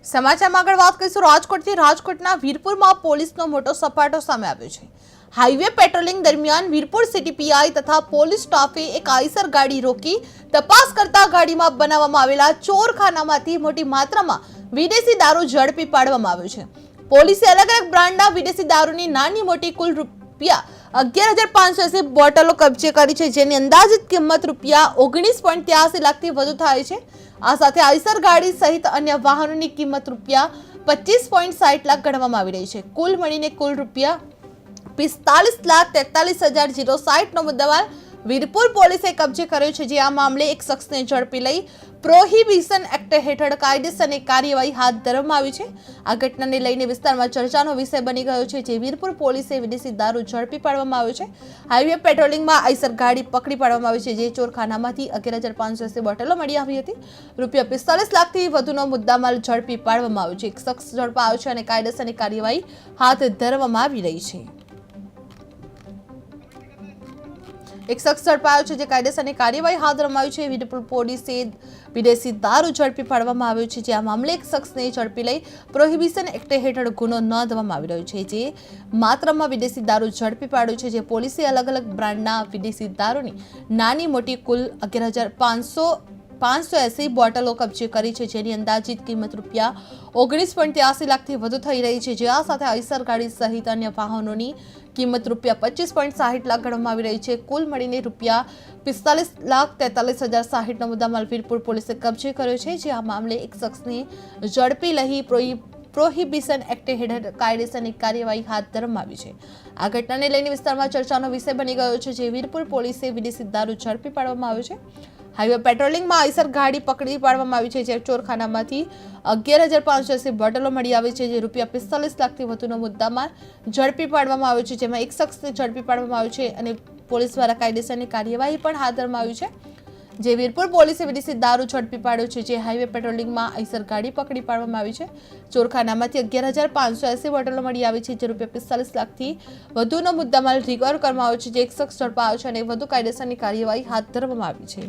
સમાચારમાં આગળ વાત કરીશું રાજકોટથી। રાજકોટના વીરપુરમાં પોલીસનો મોટો સપાટો સામે આવ્યો છે। હાઈવે પેટ્રોલિંગ દરમિયાન વીરપુર સિટી પીઆઈ તથા પોલીસ સ્ટાફે એક આઈસર ગાડી રોકી તપાસ કરતા ગાડીમાં બનાવવામાં આવેલા ચોરખાનામાંથી મોટી માત્રામાં વિદેશી દારૂ ઝડપી પાડવામાં આવ્યો છે। પોલીસે અલગ અલગ બ્રાન્ડના વિદેશી દારૂની નાની મોટી કુલ રૂપિયા 11,580 બોટલો કબજે કરી છે, જેની અંદાજિત કિંમત રૂપિયા 19.83 લાખથી વધુ થાય છે। આ સાથે આઈસર ગાડી સહિત અન્ય વાહનોની કિંમત રૂપિયા 25.60 લાખ ગણવામાં આવી રહી છે। કુલ મળીને કુલ રૂપિયા 45,43,060 નો મુદ્દામાલ વીરપુર પોલીસે કબજે કર્યો છે। જે આ મામલે એક શખ્સને ઝડપી લઈ પ્રોહિબિશન એક્ટ હેઠળ કાયદેસરની કાર્યવાહી હાથ ધરવામાં આવી છે। આ ઘટનાને લઈને વિસ્તારમાં ચર્ચાનો વિષય બની ગયો છે। જે વીરપુર પોલીસે વિદેશી દારૂ ઝડપી પાડવામાં આવ્યો છે। હાઈવે પેટ્રોલિંગમાં આઈસર ગાડી પકડી પાડવામાં આવી છે। જે ચોરખાનામાંથી 11,580 બોટલો મળી આવી હતી। રૂપિયા 45 લાખથી વધુનો મુદ્દામાલ ઝડપી પાડવામાં આવ્યો છે। એક શખ્સ ઝડપાયો છે અને કાયદેસરની કાર્યવાહી હાથ ધરવામાં આવી રહી છે। એક શખ્સ ઝડપાયો છે, જે કાયદેસરની કાર્યવાહી હાથ ધરવામાં આવી છે। વીરપુર પોલીસે વિદેશી દારૂ ઝડપી પાડવામાં આવ્યો છે। જે આ મામલે એક શખ્સને ઝડપી લઈ પ્રોહિબિશન એક્ટ હેઠળ ગુનો નોંધવામાં આવી રહ્યો છે। જે માત્રામાં વિદેશી દારૂ ઝડપી પાડ્યો છે। જે પોલીસે અલગ અલગ બ્રાન્ડના વિદેશી દારૂની નાની મોટી કુલ 11,580 બોટલો કબજે કરી છે, જેની અંદાજિત કિંમત રૂપિયા 19.83 લાખથી વધુ થઈ રહી છે। જે આ સાથે આઈસર ગાડી સહિત અન્ય વાહનોની કિંમત રૂપિયા 25.60 લાખ ગણવામાં આવી રહી છે। કુલ મળીને રૂપિયા 45,43,060 નો મુદ્દામાલ વીરપુર પોલીસે કબજે કર્યો છે। જે આ મામલે એક શખ્સને ઝડપી લઈ પ્રોહિબિશન એક્ટ હેઠળ કાયદેસરની કાર્યવાહી હાથ ધરવામાં આવી છે। આ ઘટનાને લઈને વિસ્તારમાં ચર્ચાનો વિષય બની ગયો છે। જે વીરપુર પોલીસે વિદેશી દારૂ ઝડપી પાડવામાં આવ્યો છે। હાઈવે પેટ્રોલિંગમાં આઈસર ગાડી પકડી પાડવામાં આવી છે। જે ચોરખાનામાંથી 11,580 બોટલો મળી આવી છે। જે રૂપિયા 45 લાખથી વધુનો મુદ્દામાલ ઝડપી પાડવામાં આવ્યો છે। જેમાં એક શખ્સને ઝડપી પાડવામાં આવ્યો છે અને પોલીસ દ્વારા કાયદેસરની કાર્યવાહી પણ હાથ ધરવામાં આવી છે। જે વીરપુર પોલીસે વિદેશી દારૂ ઝડપી પાડ્યો છે। જે હાઈવે પેટ્રોલિંગમાં આઈસર ગાડી પકડી પાડવામાં આવી છે। ચોરખાનામાંથી 11,580 બોટલો મળી આવી છે। જે રૂપિયા 45 લાખથી વધુનો મુદ્દામાલ રિકવર કરવામાં આવ્યો છે। જે એક શખ્સ ઝડપાયો છે અને વધુ કાયદેસરની કાર્યવાહી હાથ ધરવામાં આવી છે।